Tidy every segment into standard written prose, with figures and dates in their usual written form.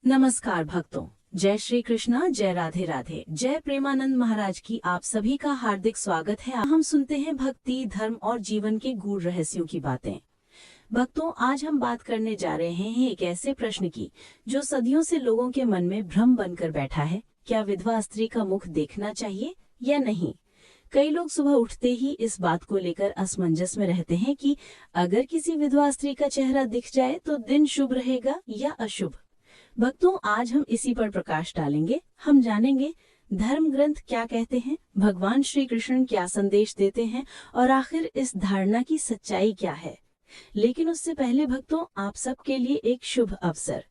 नमस्कार भक्तों, जय श्री कृष्णा, जय राधे राधे, जय प्रेमानंद महाराज की आप सभी का हार्दिक स्वागत है। हम सुनते हैं भक्ति, धर्म और जीवन के गूढ़ रहस्यों की बातें। भक्तों, आज हम बात करने जा रहे हैं एक ऐसे प्रश्न की जो सदियों से लोगों के मन में भ्रम बनकर बैठा है। क्या विधवा स्त्री का मुख देखना चाहिए या नहीं? कई लोग सुबह उठते ही इस बात को लेकर असमंजस में रहते हैं कि अगर किसी विधवा स्त्री का चेहरा दिख जाए तो दिन शुभ रहेगा या अशुभ। भक्तों, आज हम इसी पर प्रकाश डालेंगे। हम जानेंगे धर्म ग्रंथ क्या कहते हैं, भगवान श्री कृष्ण क्या संदेश देते हैं और आखिर इस धारणा की सच्चाई क्या है। लेकिन उससे पहले भक्तों, आप सबके लिए एक शुभ अवसर।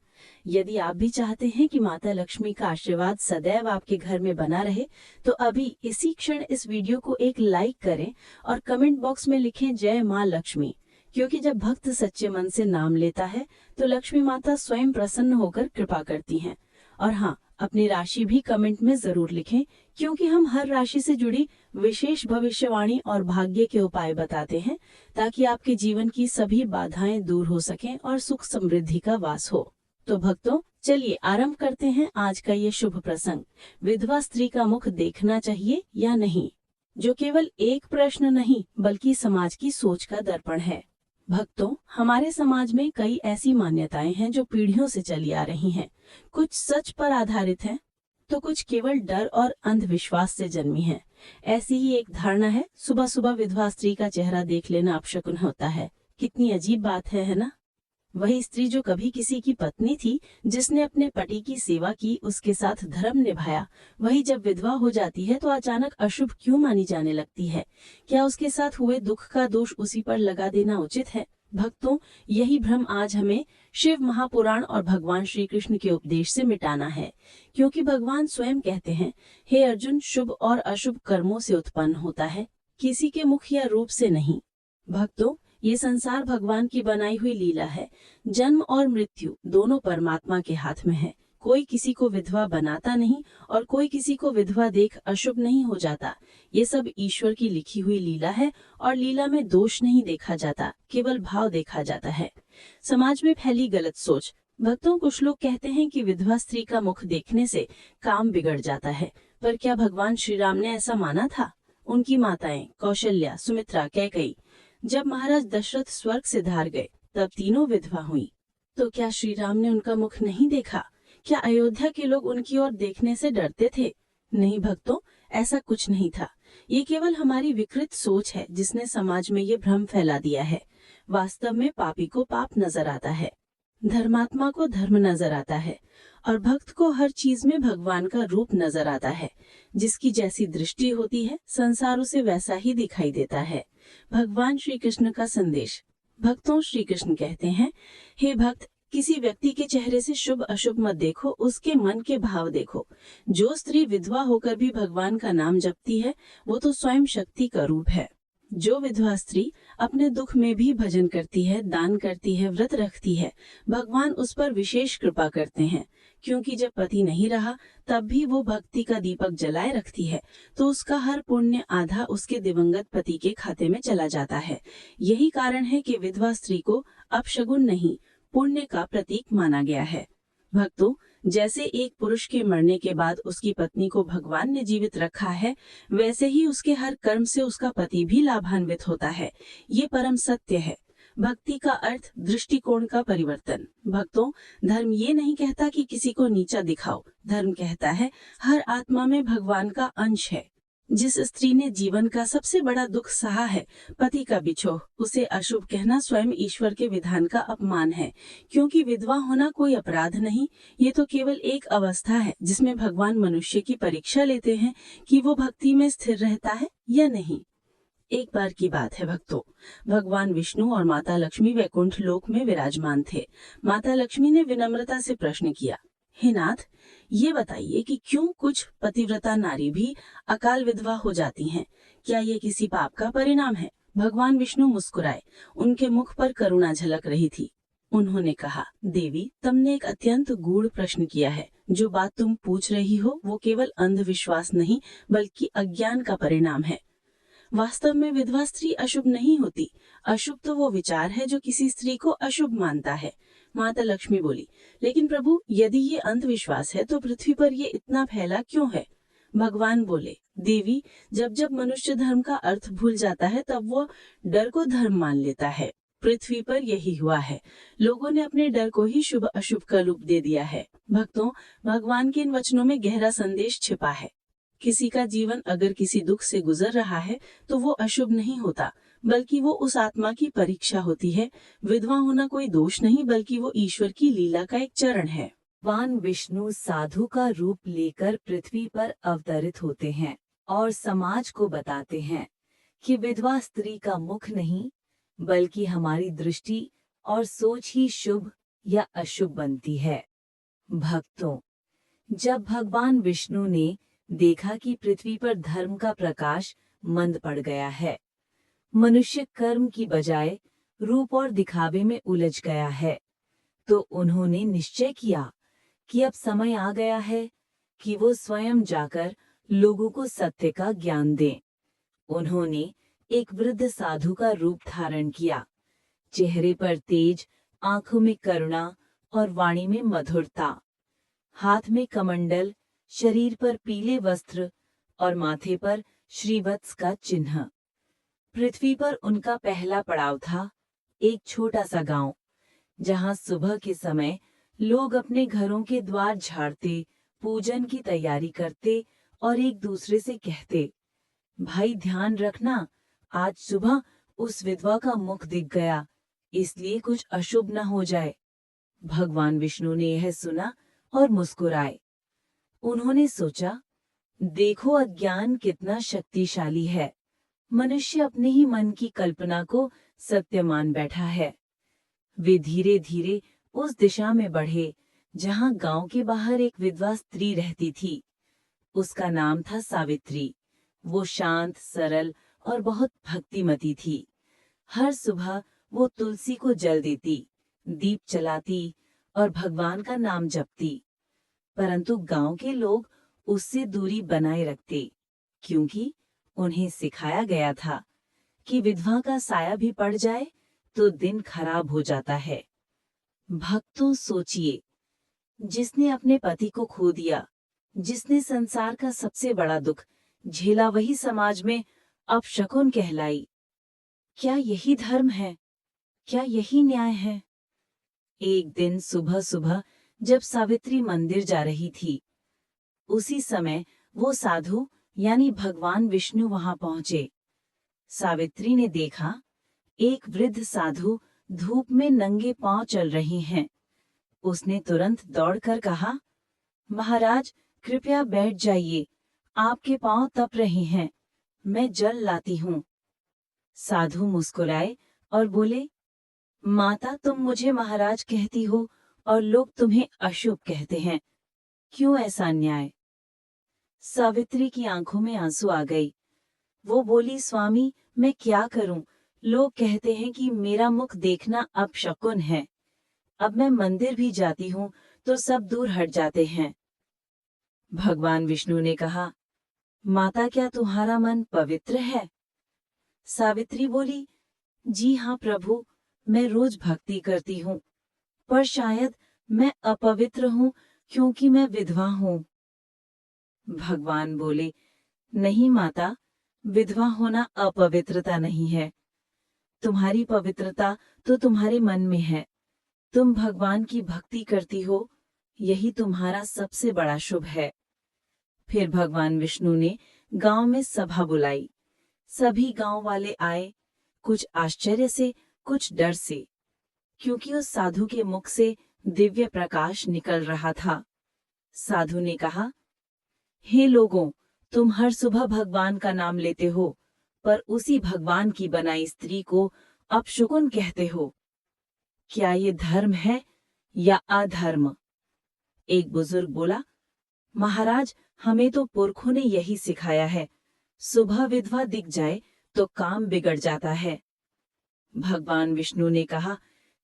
यदि आप भी चाहते हैं कि माता लक्ष्मी का आशीर्वाद सदैव आपके घर में बना रहे, तो अभी इसी क्षण इस वीडियो को एक लाइक करें और कमेंट बॉक्स में लिखें जय माँ लक्ष्मी। क्योंकि जब भक्त सच्चे मन से नाम लेता है तो लक्ष्मी माता स्वयं प्रसन्न होकर कृपा करती हैं। और हाँ, अपनी राशि भी कमेंट में जरूर लिखें, क्योंकि हम हर राशि से जुड़ी विशेष भविष्यवाणी और भाग्य के उपाय बताते हैं, ताकि आपके जीवन की सभी बाधाएं दूर हो सकें और सुख समृद्धि का वास हो। तो भक्तों, चलिए आरंभ करते हैं आज का ये शुभ प्रसंग। विधवा स्त्री का मुख देखना चाहिए या नहीं, जो केवल एक प्रश्न नहीं बल्कि समाज की सोच का दर्पण है। भक्तों, हमारे समाज में कई ऐसी मान्यताएं हैं जो पीढ़ियों से चली आ रही हैं। कुछ सच पर आधारित हैं, तो कुछ केवल डर और अंधविश्वास से जन्मी हैं। ऐसी ही एक धारणा है, सुबह सुबह विधवा स्त्री का चेहरा देख लेना अपशकुन होता है। कितनी अजीब बात है ना? वही स्त्री जो कभी किसी की पत्नी थी, जिसने अपने पति की सेवा की, उसके साथ धर्म निभाया, वही जब विधवा हो जाती है तो अचानक अशुभ क्यों मानी जाने लगती है? क्या उसके साथ हुए दुख का दोष उसी पर लगा देना उचित है? भक्तों, यही भ्रम आज हमें शिव महापुराण और भगवान श्री कृष्ण के उपदेश से मिटाना है। क्योंकि भगवान स्वयं कहते हैं, हे अर्जुन, शुभ और अशुभ कर्मों से उत्पन्न होता है, किसी के मुख या रूप से नहीं। भक्तों, ये संसार भगवान की बनाई हुई लीला है। जन्म और मृत्यु दोनों परमात्मा के हाथ में है। कोई किसी को विधवा बनाता नहीं और कोई किसी को विधवा देख अशुभ नहीं हो जाता। ये सब ईश्वर की लिखी हुई लीला है और लीला में दोष नहीं देखा जाता, केवल भाव देखा जाता है। समाज में फैली गलत सोच। भक्तों, कुछ लोग कहते हैं कि विधवा स्त्री का मुख देखने से काम बिगड़ जाता है। पर क्या भगवान श्री राम ने ऐसा माना था? उनकी माताएं कौशल्या, सुमित्रा, कैकेयी, जब महाराज दशरथ स्वर्ग से धार गए तब तीनों विधवा हुई। तो क्या श्री राम ने उनका मुख नहीं देखा? क्या अयोध्या के लोग उनकी ओर देखने से डरते थे? नहीं भक्तों, ऐसा कुछ नहीं था। ये केवल हमारी विकृत सोच है जिसने समाज में ये भ्रम फैला दिया है। वास्तव में पापी को पाप नजर आता है, धर्मात्मा को धर्म नजर आता है और भक्त को हर चीज में भगवान का रूप नजर आता है। जिसकी जैसी दृष्टि होती है, संसार उसे वैसा ही दिखाई देता है। भगवान श्री कृष्ण का संदेश। भक्तों, श्री कृष्ण कहते हैं, हे भक्त, किसी व्यक्ति के चेहरे से शुभ अशुभ मत देखो, उसके मन के भाव देखो। जो स्त्री विधवा होकर भी भगवान का नाम जपती है, वो तो स्वयं शक्ति का रूप है। जो विधवा स्त्री अपने दुख में भी भजन करती है, दान करती है, व्रत रखती है, भगवान उस पर विशेष कृपा करते हैं। क्योंकि जब पति नहीं रहा तब भी वो भक्ति का दीपक जलाए रखती है, तो उसका हर पुण्य आधा उसके दिवंगत पति के खाते में चला जाता है। यही कारण है कि विधवा स्त्री को अपशगुन नहीं, पुण्य का प्रतीक माना गया है। भक्तों, जैसे एक पुरुष के मरने के बाद उसकी पत्नी को भगवान ने जीवित रखा है, वैसे ही उसके हर कर्म से उसका पति भी लाभान्वित होता है। ये परम सत्य है। भक्ति का अर्थ दृष्टिकोण का परिवर्तन। भक्तों, धर्म ये नहीं कहता कि किसी को नीचा दिखाओ। धर्म कहता है हर आत्मा में भगवान का अंश है। जिस स्त्री ने जीवन का सबसे बड़ा दुख सहा है, पति का बिछोह, उसे अशुभ कहना स्वयं ईश्वर के विधान का अपमान है। क्योंकि विधवा होना कोई अपराध नहीं, ये तो केवल एक अवस्था है जिसमें भगवान मनुष्य की परीक्षा लेते हैं कि वो भक्ति में स्थिर रहता है या नहीं। एक बार की बात है भक्तों, भगवान विष्णु और माता लक्ष्मी वैकुंठ लोक में विराजमान थे। माता लक्ष्मी ने विनम्रता से प्रश्न किया, हे नाथ, ये बताइए कि क्यों कुछ पतिव्रता नारी भी अकाल विधवा हो जाती हैं? क्या ये किसी पाप का परिणाम है? भगवान विष्णु मुस्कुराए, उनके मुख पर करुणा झलक रही थी। उन्होंने कहा, देवी, तुमने एक अत्यंत गूढ़ प्रश्न किया है। जो बात तुम पूछ रही हो वो केवल अंधविश्वास नहीं बल्कि अज्ञान का परिणाम है। वास्तव में विधवा स्त्री अशुभ नहीं होती। अशुभ तो वो विचार है जो किसी स्त्री को अशुभ मानता है। माता लक्ष्मी बोली, लेकिन प्रभु, यदि ये अंधविश्वास है तो पृथ्वी पर ये इतना फैला क्यों है? भगवान बोले, देवी, जब जब मनुष्य धर्म का अर्थ भूल जाता है तब वो डर को धर्म मान लेता है। पृथ्वी पर यही हुआ है। लोगों ने अपने डर को ही शुभ अशुभ का रूप दे दिया है। भक्तों, भगवान के इन वचनों में गहरा संदेश छिपा है। किसी का जीवन अगर किसी दुख से गुजर रहा है तो वो अशुभ नहीं होता, बल्कि वो उस आत्मा की परीक्षा होती है। विधवा होना कोई दोष नहीं, बल्कि वो ईश्वर की लीला का एक चरण है। भगवान विष्णु साधु का रूप लेकर पृथ्वी पर अवतरित होते हैं और समाज को बताते हैं कि विधवा स्त्री का मुख नहीं, बल्कि हमारी दृष्टि और सोच ही शुभ या अशुभ बनती है। भक्तों, जब भगवान विष्णु ने देखा कि पृथ्वी पर धर्म का प्रकाश मंद पड़ गया है, मनुष्य कर्म की बजाय रूप और दिखावे में उलझ गया है, तो उन्होंने निश्चय किया कि अब समय आ गया है कि वो स्वयं जाकर लोगों को सत्य का ज्ञान दें। उन्होंने एक वृद्ध साधु का रूप धारण किया। चेहरे पर तेज, आंखों में करुणा और वाणी में मधुरता। हाथ में कमंडल, शरीर पर पीले वस्त्र और माथे पर श्रीवत्स का चिन्ह। पृथ्वी पर उनका पहला पड़ाव था एक छोटा सा गांव, जहां सुबह के समय लोग अपने घरों के द्वार झाड़ते, पूजन की तैयारी करते और एक दूसरे से कहते, भाई ध्यान रखना, आज सुबह उस विधवा का मुख दिख गया, इसलिए कुछ अशुभ न हो जाए। भगवान विष्णु ने यह सुना और मुस्कुराए। उन्होंने सोचा, देखो अज्ञान कितना शक्तिशाली है। मनुष्य अपने ही मन की कल्पना को सत्य मान बैठा है। वे धीरे धीरे उस दिशा में बढ़े जहां गांव के बाहर एक विधवा स्त्री रहती थी। उसका नाम था सावित्री। वो शांत, सरल और बहुत भक्तिमती थी। हर सुबह वो तुलसी को जल देती, दीप जलाती और भगवान का नाम जपती। परंतु गांव के लोग उससे दूरी बनाए रखते, क्योंकि उन्हें सिखाया गया था कि विधवा का साया भी पड़ जाए तो दिन खराब हो जाता है। भक्तों, सोचिए, जिसने अपने पति को खो दिया, जिसने संसार का सबसे बड़ा दुख झेला, वही समाज में अपशकुन कहलाई। क्या यही धर्म है? क्या यही न्याय है? एक दिन सुबह सुबह जब सावित्री मंदिर जा रही थी, उसी समय वो साधु यानी भगवान विष्णु वहां पहुंचे। सावित्री ने देखा, एक वृद्ध साधु धूप में नंगे पांव चल रहे हैं। उसने तुरंत दौड़कर कहा, महाराज, कृपया बैठ जाइए, आपके पांव तप रहे हैं, मैं जल लाती हूँ। साधु मुस्कुराए और बोले, माता, तुम मुझे महाराज कहती हो और लोग तुम्हें अशुभ कहते हैं, क्यों ऐसा न्याय? सावित्री की आंखों में आंसू आ गई। वो बोली, स्वामी, मैं क्या करूं? लोग कहते हैं कि मेरा मुख देखना अपशकुन है। अब मैं मंदिर भी जाती हूँ तो सब दूर हट जाते हैं। भगवान विष्णु ने कहा, माता, क्या तुम्हारा मन पवित्र है? सावित्री बोली, जी हाँ प्रभु, मैं रोज भक्ति करती हूँ, पर शायद मैं अपवित्र हूँ क्योंकि मैं विधवा हूँ। भगवान बोले, नहीं माता, विधवा होना अपवित्रता नहीं है। तुम्हारी पवित्रता तो तुम्हारे मन में है। तुम भगवान की भक्ति करती हो, यही तुम्हारा सबसे बड़ा शुभ है। फिर भगवान विष्णु ने गांव में सभा बुलाई। सभी गांव वाले आए, कुछ आश्चर्य से, कुछ डर से, क्योंकि उस साधु के मुख से दिव्य प्रकाश निकल रहा था। साधु ने कहा, हे लोगों, तुम हर सुबह भगवान का नाम लेते हो, पर उसी भगवान की बनाई स्त्री को अपशकुन कहते हो। क्या ये धर्म है या अधर्म? एक बुजुर्ग बोला, महाराज, हमें तो पुरखों ने यही सिखाया है, सुबह विधवा दिख जाए तो काम बिगड़ जाता है। भगवान विष्णु ने कहा,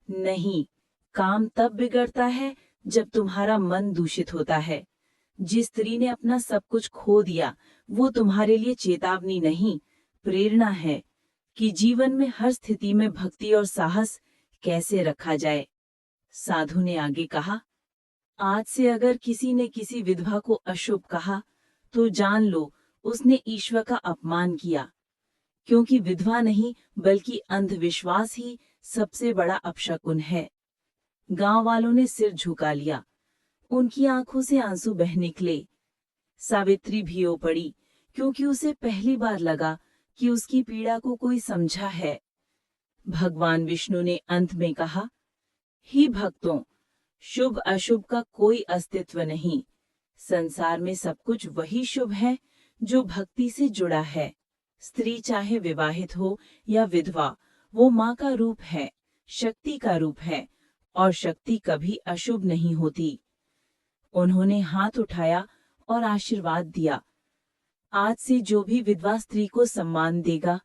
नहीं, काम तब बिगड़ता है जब तुम्हारा मन दूषित होता है। जिस स्त्री ने अपना सब कुछ खो दिया, वो तुम्हारे लिए चेतावनी नहीं, प्रेरणा है कि जीवन में हर स्थिति में भक्ति और साहस कैसे रखा जाए। साधु ने आगे कहा, आज से अगर किसी ने किसी विधवा को अशुभ कहा तो जान लो उसने ईश्वर का अपमान किया, क्योंकि विधवा नहीं बल्कि अंधविश्वास ही सबसे बड़ा अपशकुन है। गांव वालों ने सिर झुका लिया, उनकी आंखों से आंसू बह निकले। सावित्री भी रो पड़ी, क्योंकि उसे पहली बार लगा कि उसकी पीड़ा को कोई समझा है। भगवान विष्णु ने अंत में कहा, हे भक्तों, शुभ अशुभ का कोई अस्तित्व नहीं। संसार में सब कुछ वही शुभ है जो भक्ति से जुड़ा है। स्त्री चाहे विवाहित हो या विधवा, वो माँ का रूप है, शक्ति का रूप है, और शक्ति कभी अशुभ नहीं होती। उन्होंने हाथ उठाया और आशीर्वाद दिया, आज से जो भी विधवा स्त्री को सम्मान देगा,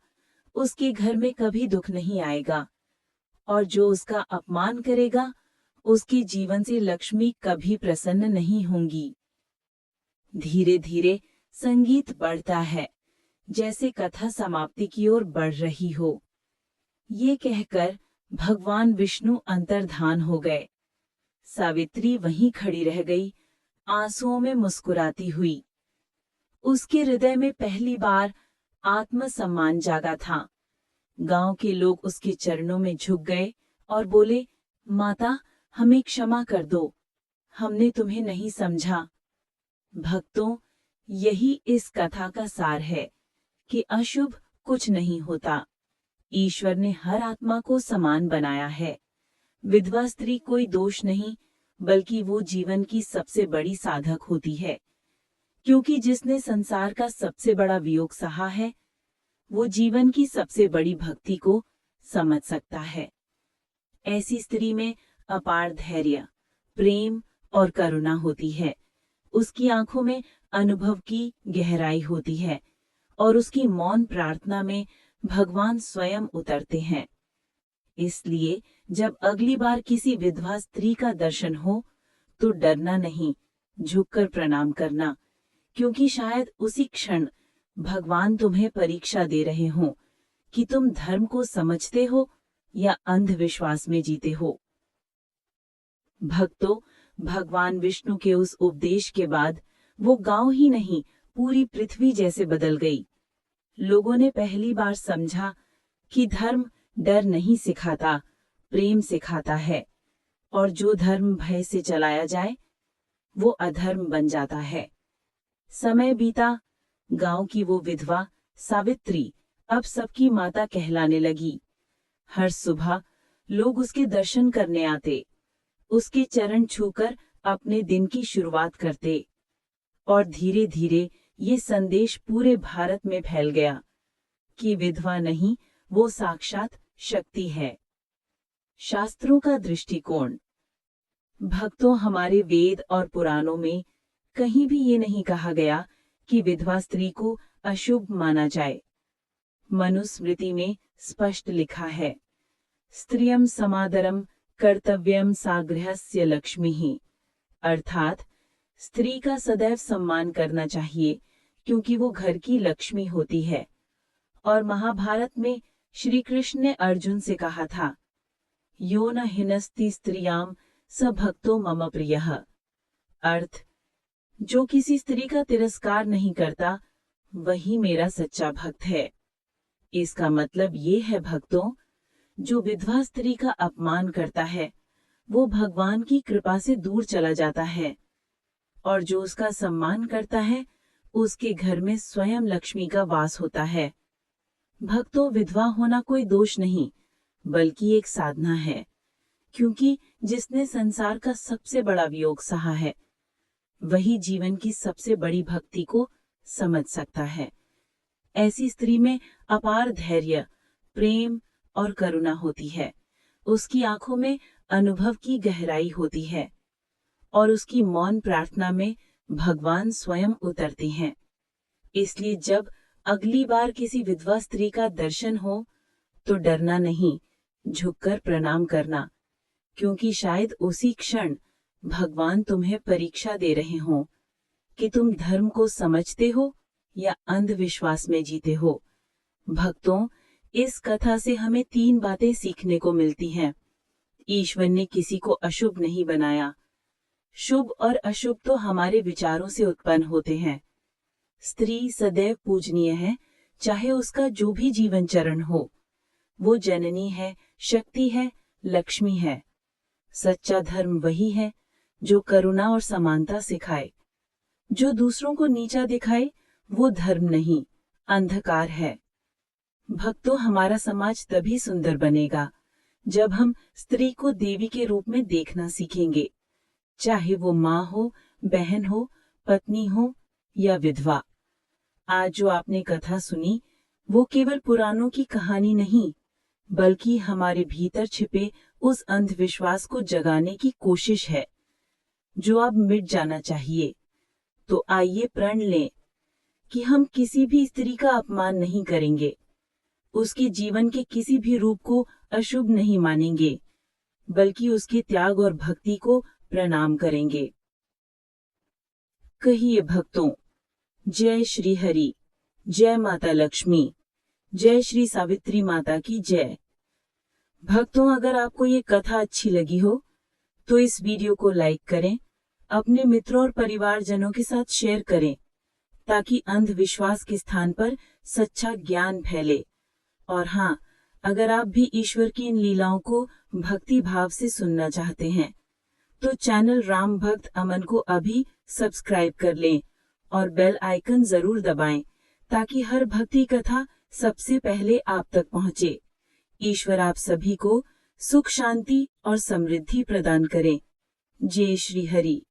उसके घर में कभी दुख नहीं आएगा, और जो उसका अपमान करेगा, उसके जीवन से लक्ष्मी कभी प्रसन्न नहीं होंगी। धीरे धीरे संगीत बढ़ता है, जैसे कथा समाप्ति की ओर बढ़ रही हो। ये कहकर भगवान विष्णु अंतर्धान हो गए। सावित्री वहीं खड़ी रह गई, आंसुओं में मुस्कुराती हुई। उसके हृदय में पहली बार आत्मसम्मान जागा था। गांव के लोग उसके चरणों में झुक गए और बोले, माता, हमें क्षमा कर दो, हमने तुम्हें नहीं समझा। भक्तों, यही इस कथा का सार है कि अशुभ कुछ नहीं होता। ईश्वर ने हर आत्मा को समान बनाया है। विधवा स्त्री कोई दोष नहीं, बल्कि वो जीवन की सबसे बड़ी साधक होती है, क्योंकि जिसने संसार का सबसे बड़ा वियोग सहा है, वो जीवन की सबसे बड़ी भक्ति को समझ सकता है। ऐसी स्त्री में अपार धैर्य, प्रेम और करुणा होती है। उसकी आंखों में अनुभव की गहराई होती है और उसकी मौन प्रार्थना में भगवान स्वयं उतरते हैं। इसलिए जब अगली बार किसी विधवा स्त्री का दर्शन हो तो डरना नहीं, झुककर प्रणाम करना, क्योंकि शायद उसी क्षण भगवान तुम्हें परीक्षा दे रहे हों कि तुम धर्म को समझते हो या अंधविश्वास में जीते हो। भक्तों, भगवान विष्णु के उस उपदेश के बाद वो गांव ही नहीं, पूरी पृथ्वी जैसे बदल गई। लोगों ने पहली बार समझा कि धर्म डर नहीं सिखाता, प्रेम सिखाता है, और जो धर्म भय से चलाया जाए वो अधर्म बन जाता है। समय बीता, गांव की वो विधवा सावित्री अब सबकी माता कहलाने लगी। हर सुबह लोग उसके दर्शन करने आते, उसके चरण छूकर अपने दिन की शुरुआत करते, और धीरे धीरे ये संदेश पूरे भारत में फैल गया कि विधवा नहीं, वो साक्षात शक्ति है। शास्त्रों का दृष्टिकोण। भक्तों, हमारे वेद और पुराणों में कहीं भी ये नहीं कहा गया कि विधवा स्त्री को अशुभ माना जाए। मनुस्मृति में स्पष्ट लिखा है, स्त्रियं समादरम कर्तव्यम सा गृहस्य लक्ष्मीः, अर्थात स्त्री का सदैव सम्मान करना चाहिए, क्योंकि वो घर की लक्ष्मी होती है। और महाभारत में श्री कृष्ण ने अर्जुन से कहा था, यो न हिनस्ति स्त्रियाम स भक्तो मम प्रियः, अर्थ, जो किसी स्त्री का तिरस्कार नहीं करता वही मेरा सच्चा भक्त है। इसका मतलब ये है भक्तों, जो विधवा स्त्री का अपमान करता है वो भगवान की कृपा से दूर चला जाता है, और जो उसका सम्मान करता है उसके घर में स्वयं लक्ष्मी का वास होता है। भक्तों, विधवा होना कोई दोष नहीं, बल्कि एक साधना है, क्योंकि जिसने संसार का सबसे बड़ा वियोग सहा है वही जीवन की सबसे बड़ी भक्ति को समझ सकता है। ऐसी स्त्री में अपार धैर्य, प्रेम और करुणा होती है। उसकी आंखों में अनुभव की गहराई होती है और उसकी मौन प्रार्थना में भगवान स्वयं उतरते हैं। इसलिए जब अगली बार किसी विधवा स्त्री का दर्शन हो तो डरना नहीं, झुककर प्रणाम करना, क्योंकि शायद उसी क्षण भगवान तुम्हें परीक्षा दे रहे हों कि तुम धर्म को समझते हो या अंधविश्वास में जीते हो। भक्तों, इस कथा से हमें 3 बातें सीखने को मिलती हैं। ईश्वर ने किसी को अशुभ नहीं बनाया। शुभ और अशुभ तो हमारे विचारों से उत्पन्न होते हैं। स्त्री सदैव पूजनीय है, चाहे उसका जो भी जीवन चरण हो। वो जननी है, शक्ति है, लक्ष्मी है। सच्चा धर्म वही है जो करुणा और समानता सिखाए। जो दूसरों को नीचा दिखाए वो धर्म नहीं, अंधकार है। भक्तों, हमारा समाज तभी सुंदर बनेगा जब हम स्त्री को देवी के रूप में देखना सीखेंगे, चाहे वो माँ हो, बहन हो, पत्नी हो या विधवा। आज जो आपने कथा सुनी वो केवल पुराणों की कहानी नहीं, बल्कि हमारे भीतर छिपे उस अंधविश्वास को जगाने की कोशिश है जो अब मिट जाना चाहिए। तो आइए प्रण लें कि हम किसी भी स्त्री का अपमान नहीं करेंगे, उसके जीवन के किसी भी रूप को अशुभ नहीं मानेंगे, बल्कि उसके त्याग और भक्ति को प्रणाम करेंगे। कहिए भक्तों, जय श्री हरि, जय माता लक्ष्मी, जय श्री सावित्री माता की जय। भक्तों, अगर आपको ये कथा अच्छी लगी हो तो इस वीडियो को लाइक करें, अपने मित्रों और परिवारजनों के साथ शेयर करें, ताकि अंधविश्वास के स्थान पर सच्चा ज्ञान फैले। और हाँ, अगर आप भी ईश्वर की इन लीलाओं को भक्ति भाव से सुनना चाहते हैं तो चैनल राम भक्त अमन को अभी सब्सक्राइब कर लें और बेल आइकन जरूर दबाएं, ताकि हर भक्ति कथा सबसे पहले आप तक पहुंचे। ईश्वर आप सभी को सुख, शांति और समृद्धि प्रदान करें। जय श्री हरि।